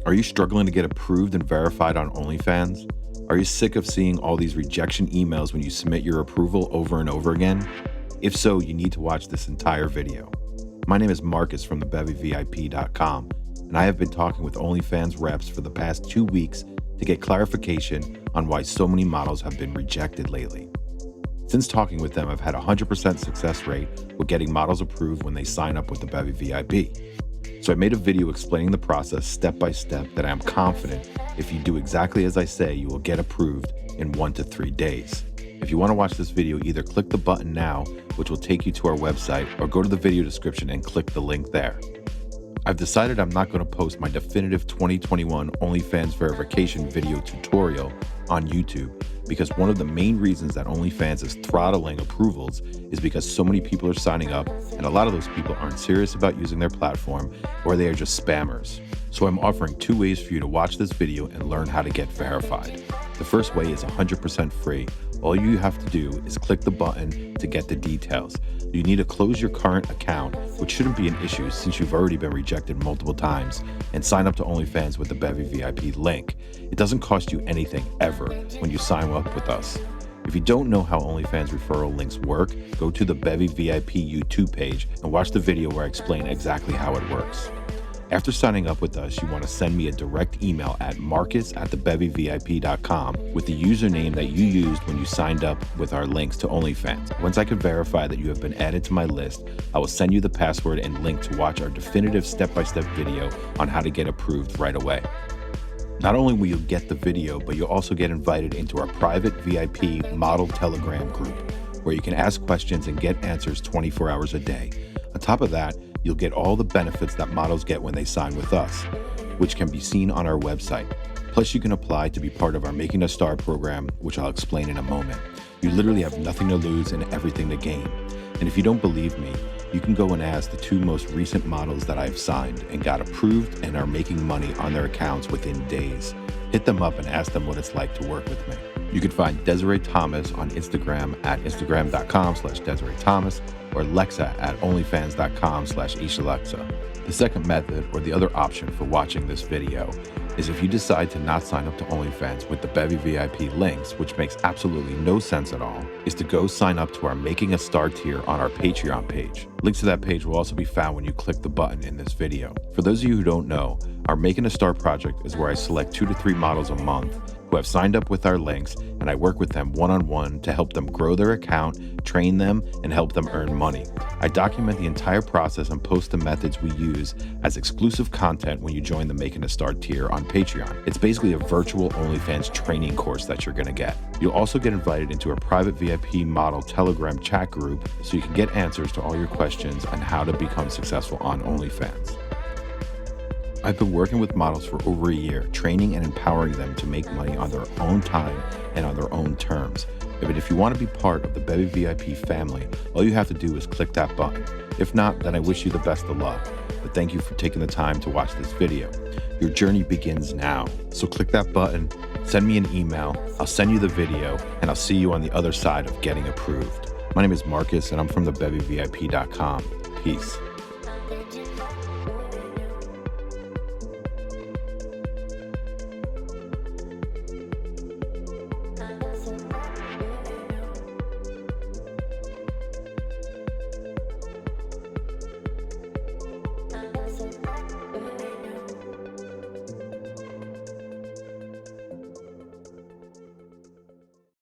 Are you struggling to get approved and verified on OnlyFans? Are you sick of seeing all these rejection emails when you submit your approval over and over again? If so, you need to watch this entire video. My name is Marcus from TheBevyVIP.com, and I have been talking with OnlyFans reps for the past 2 weeks to get clarification on why so many models have been rejected lately. Since talking with them, I've had a 100% success rate with getting models approved when they sign up with the Bevy VIP. So I made a video explaining the process step by step that I am confident if you do exactly as I say, you will get approved in 1 to 3 days. If you want to watch this video, either click the button now, which will take you to our website, or go to the video description and click the link there. I've decided I'm not going to post my definitive 2021 OnlyFans verification video tutorial on YouTube because one of the main reasons that OnlyFans is throttling approvals is because so many people are signing up and a lot of those people aren't serious about using their platform or they are just spammers. So I'm offering 2 ways for you to watch this video and learn how to get verified. The first way is 100% free. All you have to do is click the button to get the details. You need to close your current account, which shouldn't be an issue since you've already been rejected multiple times, and sign up to OnlyFans with the Bevy VIP link. It doesn't cost you anything ever when you sign up with us. If you don't know how OnlyFans referral links work, go to the Bevy VIP YouTube page and watch the video where I explain exactly how it works. After signing up with us, you want to send me a direct email at marcus@thebevyvip.com with the username that you used when you signed up with our links to OnlyFans. Once I can verify that you have been added to my list, I will send you the password and link to watch our definitive step-by-step video on how to get approved right away. Not only will you get the video, but you'll also get invited into our private VIP model Telegram group, where you can ask questions and get answers 24 hours a day. On top of that, you'll get all the benefits that models get when they sign with us, which can be seen on our website. Plus, you can apply to be part of our Making a Star program, which I'll explain in a moment. You literally have nothing to lose and everything to gain. And if you don't believe me, you can go and ask the 2 most recent models that I've signed and got approved and are making money on their accounts within days. Hit them up and ask them what it's like to work with me. You can find Desiree Thomas on Instagram at instagram.com/Desiree Thomas or Lexa at onlyfans.com/ishalexa. The second method, or the other option for watching this video, is if you decide to not sign up to OnlyFans with the Bevy VIP links, which makes absolutely no sense at all, is to go sign up to our Making a Star tier on our Patreon page. Links to that page will also be found when you click the button in this video. For those of you who don't know, our Making a Star project is where I select 2 to 3 models a month who have signed up with our links, and I work with them one-on-one to help them grow their account, train them, and help them earn money. I document the entire process and post the methods we use as exclusive content when you join the Making a Star tier on Patreon. It's basically a virtual OnlyFans training course that you're gonna get. You'll also get invited into a private VIP model Telegram chat group so you can get answers to all your questions on how to become successful on OnlyFans. I've been working with models for over a year, training and empowering them to make money on their own time and on their own terms. But if you want to be part of the Bevy VIP family, all you have to do is click that button. If not, then I wish you the best of luck. But thank you for taking the time to watch this video. Your journey begins now. So click that button, send me an email, I'll send you the video, and I'll see you on the other side of getting approved. My name is Marcus, and I'm from TheBevyVIP.com. Peace.